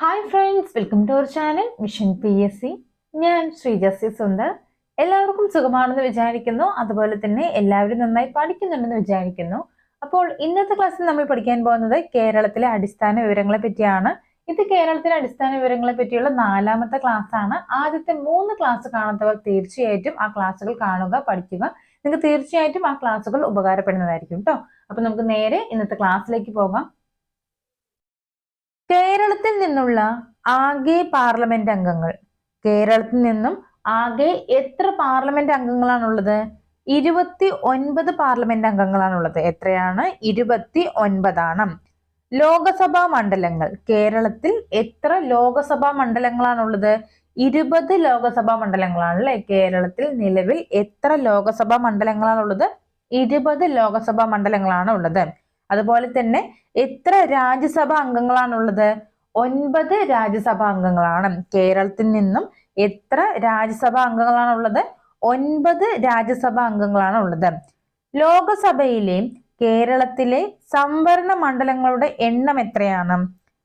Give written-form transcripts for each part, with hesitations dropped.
Hi friends, welcome to our channel mission PSC. ഞാൻ ശ്രീജസി സുന്ദർ. എല്ലാവർക്കും സുഖമാണെന്ന് വിചാരിക്കുന്നു. അതുപോലെ തന്നെ എല്ലാവരും നന്നായി പഠിക്കുന്നുണ്ടെന്ന് വിചാരിക്കുന്നു. അപ്പോൾ ഇന്നത്തെ ക്ലാസ്സിൽ നമ്മൾ പഠിക്കാൻ പോകുന്നത് കേരളത്തിലെ അടിസ്ഥാന വിവരങ്ങളെ പറ്റിയാണ്. ഇത് കേരളത്തിലെ അടിസ്ഥാന വിവരങ്ങളെ പറ്റിയുള്ള 4ാമത്തെ ക്ലാസ് ആണ്. ആദ്യത്തെ 3 ക്ലാസ് കാണാത്തവർ തീർച്ചയായിട്ടും ആ ക്ലാസ്സുകൾ കാണുക, പഠിക്കുക. നിങ്ങൾക്ക് തീർച്ചയായിട്ടും ആ ക്ലാസ്സുകൾ ഉപകാരപ്പെടുന്നതായിരിക്കും കേട്ടോ. അപ്പൊ നമുക്ക് നേരെ ഇന്നത്തെ ക്ലാസ്സിലേക്ക് പോകാം. കേരളത്തിൽ നിന്നുള്ള ആകെ പാർലമെന്റ് അംഗങ്ങൾ. കേരളത്തിൽ നിന്നും ആകെ എത്ര പാർലമെന്റ് അംഗങ്ങളാണുള്ളത്? 29 പാർലമെന്റ് അംഗങ്ങളാണുള്ളത്. എത്രയാണ്? 29 ലോകസഭാ മണ്ഡലങ്ങൾ. കേരളത്തിൽ എത്ര ലോകസഭാ മണ്ഡലങ്ങളാണുള്ളത്? 20 ലോകസഭാ മണ്ഡലങ്ങളാണ് അല്ലെ. കേരളത്തിൽ നിലവിൽ എത്ര ലോകസഭാ മണ്ഡലങ്ങളാണുള്ളത്? 20 ലോകസഭാ മണ്ഡലങ്ങളാണ് ഉള്ളത്. അതുപോലെ തന്നെ എത്ര രാജ്യസഭാ അംഗങ്ങളാണുള്ളത്? 9 രാജ്യസഭാ അംഗങ്ങളാണ്. കേരളത്തിൽ നിന്നും എത്ര രാജ്യസഭാ അംഗങ്ങളാണുള്ളത്? 9 രാജ്യസഭാ അംഗങ്ങളാണ് ഉള്ളത്. ലോകസഭയിലെ കേരളത്തിലെ സംവരണ മണ്ഡലങ്ങളുടെ എണ്ണം എത്രയാണ്?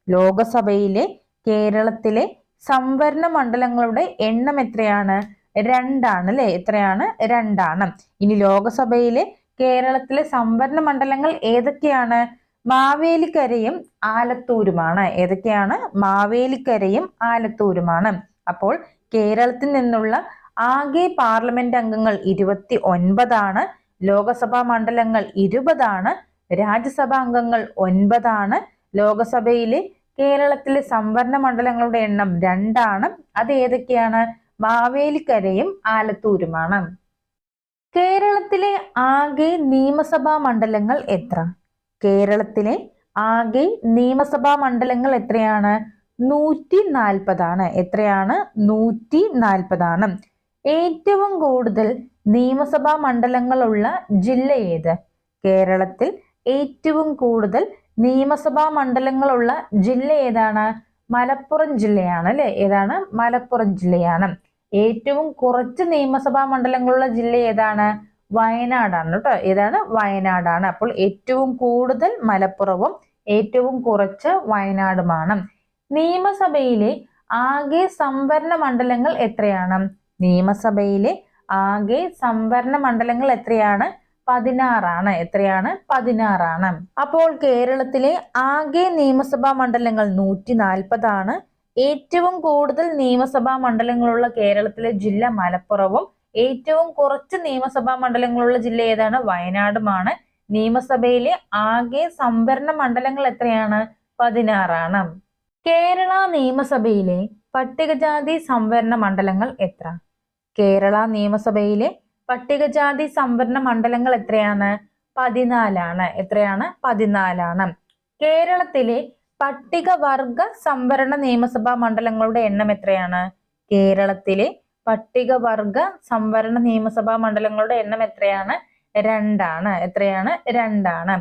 ലോകസഭയിലെ കേരളത്തിലെ സംവരണ മണ്ഡലങ്ങളുടെ എണ്ണം എത്രയാണ്? 2 അല്ലെ. എത്രയാണ്? 2. ഇനി ലോകസഭയിലെ കേരളത്തിലെ സംവരണ മണ്ഡലങ്ങൾ ഏതൊക്കെയാണ്? മാവേലിക്കരയും ആലത്തൂരുമാണ്. ഏതൊക്കെയാണ്? മാവേലിക്കരയും ആലത്തൂരുമാണ്. അപ്പോൾ കേരളത്തിൽ നിന്നുള്ള ആകെ പാർലമെന്റ് അംഗങ്ങൾ 29. ലോകസഭാ മണ്ഡലങ്ങൾ 20. രാജ്യസഭാ അംഗങ്ങൾ 9. ലോകസഭയിലെ കേരളത്തിലെ സംവരണ മണ്ഡലങ്ങളുടെ എണ്ണം 2. അത് ഏതൊക്കെയാണ്? മാവേലിക്കരയും ആലത്തൂരുമാണ്. കേരളത്തിലെ ആകെ നിയമസഭാ മണ്ഡലങ്ങൾ എത്ര? കേരളത്തിലെ ആകെ നിയമസഭാ മണ്ഡലങ്ങൾ എത്രയാണ്? 140. എത്രയാണ്? 140. ഏറ്റവും കൂടുതൽ നിയമസഭാ മണ്ഡലങ്ങളുള്ള ജില്ല ഏത്? കേരളത്തിൽ ഏറ്റവും കൂടുതൽ നിയമസഭാ മണ്ഡലങ്ങളുള്ള ജില്ല ഏതാണ്? മലപ്പുറം ജില്ലയാണ് അല്ലെ. ഏതാണ്? മലപ്പുറം ജില്ലയാണ്. ഏറ്റവും കുറച്ച് നിയമസഭാ മണ്ഡലങ്ങളുള്ള ജില്ല ഏതാണ്? വയനാടാണ് കേട്ടോ. ഏതാണ്? വയനാടാണ്. അപ്പോൾ ഏറ്റവും കൂടുതൽ മലപ്പുറവും ഏറ്റവും കുറച്ച് വയനാടുമാണ്. നിയമസഭയിലെ ആകെ സംവരണ മണ്ഡലങ്ങൾ എത്രയാണ്? നിയമസഭയിലെ ആകെ സംവരണ മണ്ഡലങ്ങൾ എത്രയാണ്? 16. എത്രയാണ്? 16. അപ്പോൾ കേരളത്തിലെ ആകെ നിയമസഭാ മണ്ഡലങ്ങൾ 140. ഏറ്റവും കൂടുതൽ നിയമസഭാ മണ്ഡലങ്ങളുള്ള കേരളത്തിലെ ജില്ല മലപ്പുറവും ഏറ്റവും കുറച്ച് നിയമസഭാ മണ്ഡലങ്ങളുള്ള ജില്ല ഏതാണ്? വയനാടുമാണ്. നിയമസഭയിലെ ആകെ സംവരണ മണ്ഡലങ്ങൾ എത്രയാണ്? 16. കേരള നിയമസഭയിലെ പട്ടികജാതി സംവരണ മണ്ഡലങ്ങൾ എത്ര? കേരള നിയമസഭയിലെ പട്ടികജാതി സംവരണ മണ്ഡലങ്ങൾ എത്രയാണ്? 14. എത്രയാണ്? 14. കേരളത്തിലെ പട്ടികവർഗ സംവരണ നിയമസഭാ മണ്ഡലങ്ങളുടെ എണ്ണം എത്രയാണ്? കേരളത്തിലെ പട്ടികവർഗ സംവരണ നിയമസഭാ മണ്ഡലങ്ങളുടെ എണ്ണം എത്രയാണ്? 2. എത്രയാണ്? 2.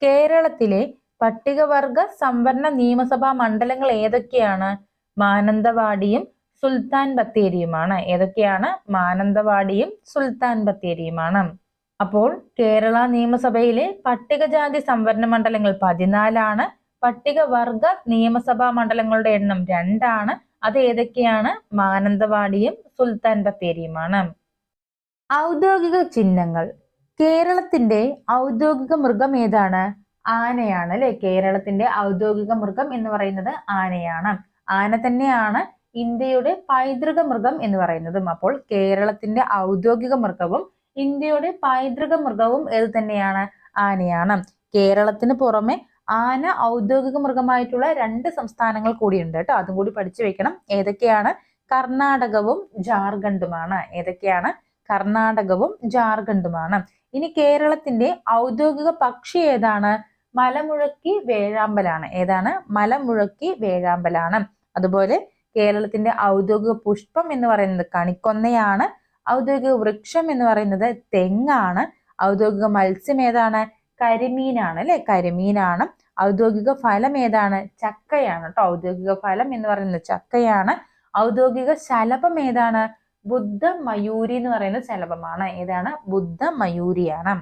കേരളത്തിലെ പട്ടികവർഗ സംവരണ നിയമസഭാ മണ്ഡലങ്ങൾ ഏതൊക്കെയാണ്? മാനന്തവാടിയും സുൽത്താൻ ബത്തേരിയുമാണ്. ഏതൊക്കെയാണ്? മാനന്തവാടിയും സുൽത്താൻ ബത്തേരിയുമാണ്. അപ്പോൾ കേരള നിയമസഭയിലെ പട്ടികജാതി സംവരണ മണ്ഡലങ്ങൾ 14. പട്ടികവർഗ നിയമസഭാ മണ്ഡലങ്ങളുടെ എണ്ണം 2. അത് ഏതൊക്കെയാണ്? മാനന്തവാടിയും സുൽത്താൻ ബത്തേരിയുമാണ്. ഔദ്യോഗിക ചിഹ്നങ്ങൾ. കേരളത്തിന്റെ ഔദ്യോഗിക മൃഗം ഏതാണ്? ആനയാണ് അല്ലെ. കേരളത്തിന്റെ ഔദ്യോഗിക മൃഗം എന്ന് പറയുന്നത് ആനയാണ്. ആന തന്നെയാണ് ഇന്ത്യയുടെ പൈതൃക മൃഗം എന്ന് പറയുന്നതും. അപ്പോൾ കേരളത്തിന്റെ ഔദ്യോഗിക മൃഗവും ഇന്ത്യയുടെ പൈതൃക മൃഗവും ഏത് തന്നെയാണ്? ആനയാണ്. കേരളത്തിന് പുറമെ ആന ഔദ്യോഗിക മൃഗമായിട്ടുള്ള 2 സംസ്ഥാനങ്ങൾ കൂടിയുണ്ട് കേട്ടോ. അതും കൂടി പഠിച്ചു വെക്കണം. ഏതൊക്കെയാണ്? കർണാടകവും ജാർഖണ്ഡുമാണ്. ഏതൊക്കെയാണ്? കർണാടകവും ജാർഖണ്ഡുമാണ്. ഇനി കേരളത്തിന്റെ ഔദ്യോഗിക പക്ഷി ഏതാണ്? മലമുഴക്കി വേഴാമ്പലാണ്. ഏതാണ്? മലമുഴക്കി വേഴാമ്പലാണ്. അതുപോലെ കേരളത്തിന്റെ ഔദ്യോഗിക പുഷ്പം എന്ന് പറയുന്നത് കണിക്കൊന്നയാണ്. ഔദ്യോഗിക വൃക്ഷം എന്ന് പറയുന്നത് തെങ്ങാണ്. ഔദ്യോഗിക മത്സ്യം ഏതാണ്? കരിമീനാണ് അല്ലെ. കരിമീനാണ്. ഔദ്യോഗിക ഫലം ഏതാണ്? ചക്കയാണ് കേട്ടോ. ഔദ്യോഗിക ഫലം എന്ന് പറയുന്നത് ചക്കയാണ്. ഔദ്യോഗിക ശലഭം ഏതാണ്? ബുദ്ധ മയൂരി എന്ന് പറയുന്ന ശലഭമാണ്. ഏതാണ്? ബുദ്ധ മയൂരിയാണ്.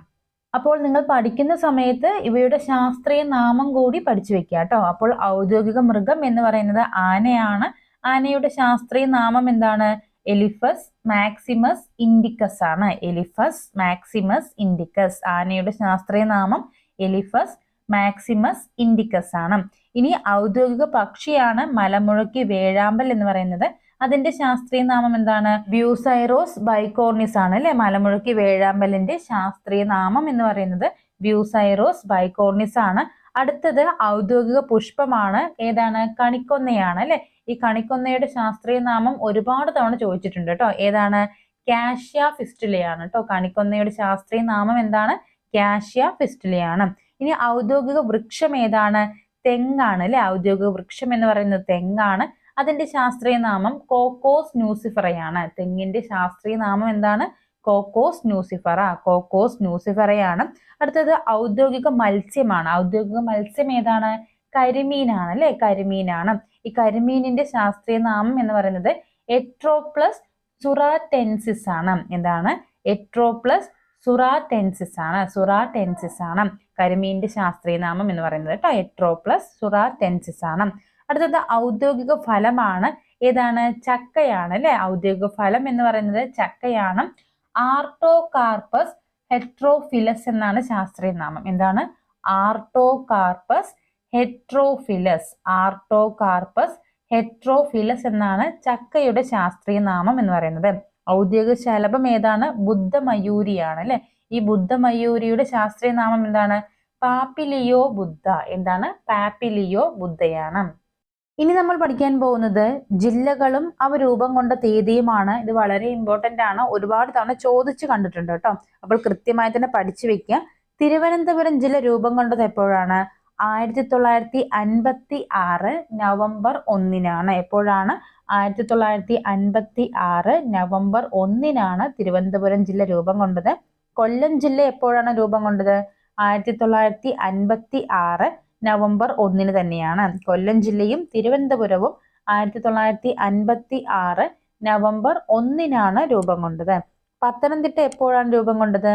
അപ്പോൾ നിങ്ങൾ പഠിക്കുന്ന സമയത്ത് ഇവയുടെ ശാസ്ത്രീയ നാമം കൂടി പഠിച്ചു വെക്കുക കേട്ടോ. അപ്പോൾ ഔദ്യോഗിക മൃഗം എന്ന് പറയുന്നത് ആനയാണ്. ആനയുടെ ശാസ്ത്രീയ നാമം എന്താണ്? എലിഫസ് മാക്സിമസ് ഇൻഡിക്കസ് ആണ്. Eliphaz maximus indicus. ആനയുടെ ശാസ്ത്രീയ നാമം എലിഫസ് മാക്സിമസ് ഇൻഡിക്കസ് ആണ്. ഇനി ഔദ്യോഗിക പക്ഷിയാണ് മലമുഴക്കി വേഴാമ്പൽ എന്ന് പറയുന്നത്. അതിന്റെ ശാസ്ത്രീയ നാമം എന്താണ്? ബ്യൂസൈറോസ് ബൈക്കോർണിസ് ആണ് അല്ലെ. മലമുഴക്കി വേഴാമ്പലിന്റെ ശാസ്ത്രീയ നാമം എന്ന് പറയുന്നത് ബ്യൂസൈറോസ് ബൈക്കോർണിസ് ആണ്. അടുത്തത് ഔദ്യോഗിക പുഷ്പമാണ്. ഏതാണ്? കണിക്കൊന്നയാണ് അല്ലെ. ഈ കണിക്കൊന്നയുടെ ശാസ്ത്രീയ നാമം ഒരുപാട് തവണ ചോദിച്ചിട്ടുണ്ട് കേട്ടോ. ഏതാണ്? കാഷ്യ ഫിസ്റ്റുലയാണ് കേട്ടോ. കണിക്കൊന്നയുടെ ശാസ്ത്രീയ നാമം എന്താണ്? കാഷ്യ ഫിസ്റ്റുലയാണ്. ഇനി ഔദ്യോഗിക വൃക്ഷം ഏതാണ്? തെങ്ങാണ് അല്ലെ. ഔദ്യോഗിക വൃക്ഷം എന്ന് പറയുന്നത് തെങ്ങാണ്. അതിന്റെ ശാസ്ത്രീയ നാമം കോക്കോസ് ന്യൂസിഫറയാണ്. തെങ്ങിന്റെ ശാസ്ത്രീയ നാമം എന്താണ്? Cocos nucifera. കോക്കോസ് ന്യൂസിഫറയാണ്. അടുത്തത് ഔദ്യോഗിക മത്സ്യമാണ്. ഔദ്യോഗിക മത്സ്യം ഏതാണ്? കരിമീനാണ് അല്ലെ. കരിമീനാണ്. ഈ കരിമീനിന്റെ ശാസ്ത്രീയ നാമം എന്ന് പറയുന്നത് എട്രോപ്ലസ് സുറാറ്റെൻസിസ് ആണ്. എന്താണ്? എട്രോപ്ലസ് സുറാറ്റെൻസിസ് ആണ്. സുറാറ്റെൻസിസ് ആണ് കരിമീനിന്റെ ശാസ്ത്രീയ നാമം എന്ന് പറയുന്നത് കേട്ടോ. എട്രോപ്ലസ് സുറാറ്റെൻസിസ് ആണ്. അടുത്തത് ഔദ്യോഗിക ഫലമാണ്. ഏതാണ്? ചക്കയാണ് അല്ലെ. ഔദ്യോഗിക ഫലം എന്ന് പറയുന്നത് ചക്കയാണ്. ആർട്ടോകാർപ്പസ് ഹെട്രോഫിലസ് എന്നാണ് ശാസ്ത്രീയ നാമം. എന്താണ്? ആർട്ടോകാർപ്പസ് ഹെട്രോഫിലസ്. ആർട്ടോകാർപ്പസ് ഹെട്രോഫിലസ് എന്നാണ് ചക്കയുടെ ശാസ്ത്രീയ നാമം എന്ന് പറയുന്നത്. ഔദ്യോഗിക ശലഭം ഏതാണ്? ബുദ്ധമയൂരിയാണ് അല്ലെ. ഈ ബുദ്ധമയൂരിയുടെ ശാസ്ത്രീയ നാമം എന്താണ്? പാപ്പിലിയോ ബുദ്ധ. എന്താണ്? പാപ്പിലിയോ ബുദ്ധയാണ്. ഇനി നമ്മൾ പഠിക്കാൻ പോകുന്നത് ജില്ലകളും അവ രൂപം കൊണ്ട തീയതിയുമാണ്. ഇത് വളരെ ഇമ്പോർട്ടന്റ് ആണ്. ഒരുപാട് തവണ ചോദിച്ചു കണ്ടിട്ടുണ്ട് കേട്ടോ. അപ്പോൾ കൃത്യമായി തന്നെ പഠിച്ചു വെക്കുക. തിരുവനന്തപുരം ജില്ല രൂപം കൊണ്ടത് എപ്പോഴാണ്? 1956 നവംബർ 1-നാണ്. എപ്പോഴാണ്? 1956 നവംബർ 1-നാണ് തിരുവനന്തപുരം ജില്ല രൂപം കൊണ്ടത്. കൊല്ലം ജില്ല എപ്പോഴാണ് രൂപം കൊണ്ടത്? 1956 നവംബർ 1-ന് തന്നെയാണ്. കൊല്ലം ജില്ലയും തിരുവനന്തപുരവും 1956 നവംബർ 1-നാണ് രൂപം കൊണ്ടത്. പത്തനംതിട്ട എപ്പോഴാണ് രൂപം കൊണ്ടത്?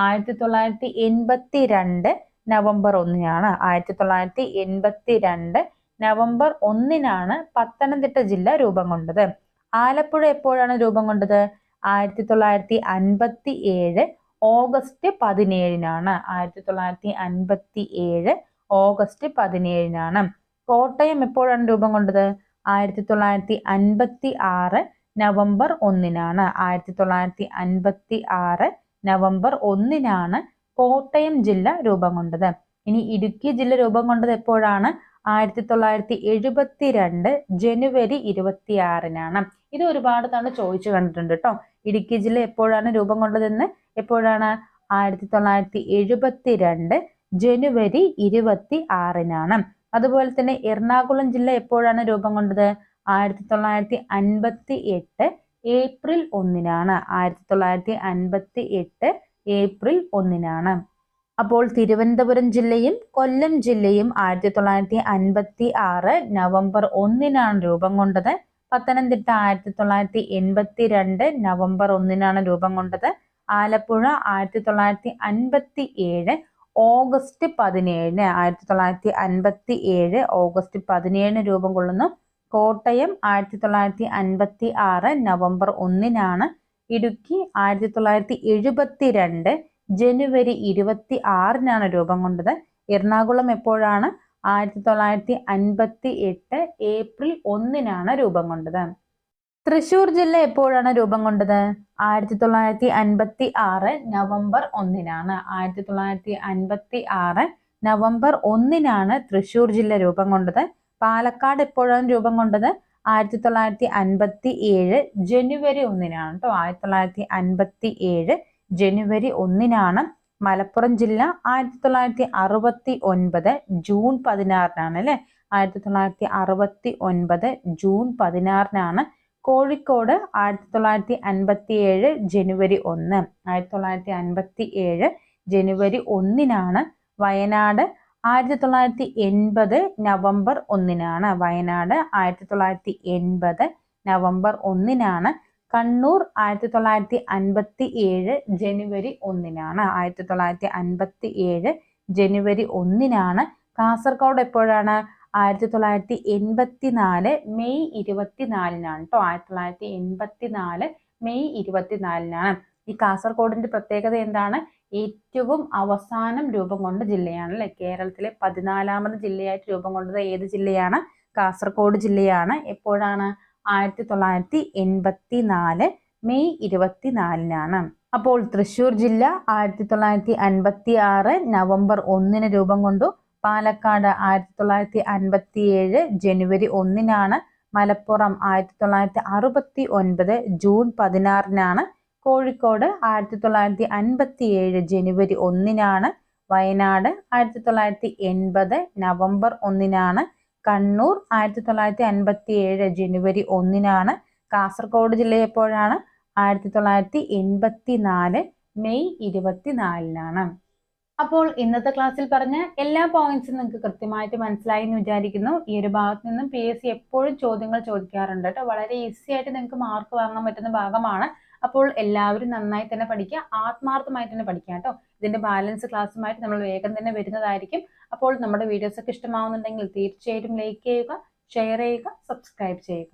1982 നവംബർ 1-നാണ്. 1982 നവംബർ 1-നാണ് പത്തനംതിട്ട ജില്ല രൂപം കൊണ്ടത്. ആലപ്പുഴ എപ്പോഴാണ് രൂപം കൊണ്ടത്? 1957 ഓഗസ്റ്റ് 17-നാണ്. 1957 ഓഗസ്റ്റ് 17-നാണ്. കോട്ടയം എപ്പോഴാണ് രൂപം കൊണ്ടത്? 1956 നവംബർ 1-നാണ്. 1956 നവംബർ 1-നാണ് കോട്ടയം ജില്ല രൂപം കൊണ്ടത്. ഇനി ഇടുക്കി ജില്ല രൂപം കൊണ്ടത് എപ്പോഴാണ്? 1972 ജനുവരി 26-നാണ്. ഇത് ഒരുപാട് തവണ ചോദിച്ചു കണ്ടിട്ടുണ്ട് കേട്ടോ. ഇടുക്കി ജില്ല എപ്പോഴാണ് രൂപം കൊണ്ടതെന്ന്? എപ്പോഴാണ്? 1972 ജനുവരി 26-നാണ്. അതുപോലെ തന്നെ എറണാകുളം ജില്ല എപ്പോഴാണ് രൂപം കൊണ്ടത്? 1958 ഏപ്രിൽ 1-നാണ്. 1958 ഏപ്രിൽ 1-നാണ്. അപ്പോൾ തിരുവനന്തപുരം ജില്ലയും കൊല്ലം ജില്ലയും 1956 നവംബർ 1-നാണ് രൂപം കൊണ്ടത്. പത്തനംതിട്ട 1982 നവംബർ 1-നാണ് രൂപം കൊണ്ടത്. ആലപ്പുഴ 1957 ഓഗസ്റ്റ് 17-ന്. 1957 ഓഗസ്റ്റ് 17-ന് രൂപം കൊള്ളുന്നു. കോട്ടയം 1956 നവംബർ 1-നാണ്. ഇടുക്കി 1972 ജനുവരി 26-നാണ് രൂപം കൊണ്ടത്. എറണാകുളം എപ്പോഴാണ്? 1958 ഏപ്രിൽ 1-നാണ് രൂപം കൊണ്ടത്. തൃശൂർ ജില്ല എപ്പോഴാണ് രൂപം കൊണ്ടത്? 1956 നവംബർ 1-നാണ്. 1956 നവംബർ 1-നാണ് തൃശൂർ ജില്ല രൂപം കൊണ്ടത്. പാലക്കാട് എപ്പോഴാണ് രൂപം കൊണ്ടത്? 1957 ജനുവരി 1-നാണ് കേട്ടോ. 1957 ജനുവരി 1-നാണ്. മലപ്പുറം ജില്ല 1969 ജൂൺ 16-നാണ് അല്ലെ. 1969 ജൂൺ 16-നാണ്. കോഴിക്കോട് 1957 ജനുവരി 1. 1957 ജനുവരി 1-നാണ്. വയനാട് 1980 നവംബർ 1-നാണ്. വയനാട് 1980 നവംബർ 1-നാണ്. കണ്ണൂർ 1957 ജനുവരി 1-നാണ്. 1957 ജനുവരി 1-നാണ്. കാസർഗോഡ് എപ്പോഴാണ്? 1984 മെയ് 24-നാണ് കേട്ടോ. 1984 മെയ് 24-നാണ്. ഈ കാസർഗോഡിന്റെ പ്രത്യേകത എന്താണ്? ഏറ്റവും അവസാനം രൂപം കൊണ്ട ജില്ലയാണ് അല്ലെ. കേരളത്തിലെ 14ാമത് ജില്ലയായിട്ട് രൂപം കൊണ്ടത് ഏത് ജില്ലയാണ്? കാസർഗോഡ് ജില്ലയാണ്. എപ്പോഴാണ്? 1984 മെയ് 24-നാണ്. അപ്പോൾ തൃശ്ശൂർ ജില്ല 1956 നവംബർ 1-ന് രൂപം കൊണ്ടു. പാലക്കാട് 1957 ജനുവരി 1-നാണ്. മലപ്പുറം 1969 ജൂൺ 16-നാണ്. കോഴിക്കോട് 1957 ജനുവരി 1-നാണ്. വയനാട് 1980 നവംബർ 1-നാണ്. കണ്ണൂർ 1957 ജനുവരി 1-നാണ്. കാസർഗോഡ് ജില്ല എപ്പോഴാണ്? 1984 മെയ് 24-നാണ്. അപ്പോൾ ഇന്നത്തെ ക്ലാസ്സിൽ പറഞ്ഞ എല്ലാ പോയിന്റ്സും നിങ്ങൾക്ക് കൃത്യമായിട്ട് മനസ്സിലായി എന്ന് വിചാരിക്കുന്നു. ഈ ഒരു ഭാഗത്ത് നിന്നും PSC എപ്പോഴും ചോദ്യങ്ങൾ ചോദിക്കാറുണ്ട് കേട്ടോ. വളരെ ഈസി ആയിട്ട് നിങ്ങൾക്ക് മാർക്ക് വാങ്ങാൻ പറ്റുന്ന ഭാഗമാണ്. അപ്പോൾ എല്ലാവരും നന്നായി തന്നെ പഠിക്കുക, ആത്മാർത്ഥമായിട്ട് തന്നെ പഠിക്കുക കേട്ടോ. ഇതിന്റെ ബാലൻസ് ക്ലാസ്സുമായിട്ട് നമ്മൾ വേഗം തന്നെ വരുന്നതായിരിക്കും. അപ്പോൾ നമ്മുടെ വീഡിയോസ് ഒക്കെ ഇഷ്ടമാവുന്നുണ്ടെങ്കിൽ തീർച്ചയായിട്ടും ലൈക്ക് ചെയ്യുക, ഷെയർ ചെയ്യുക, സബ്സ്ക്രൈബ് ചെയ്യുക.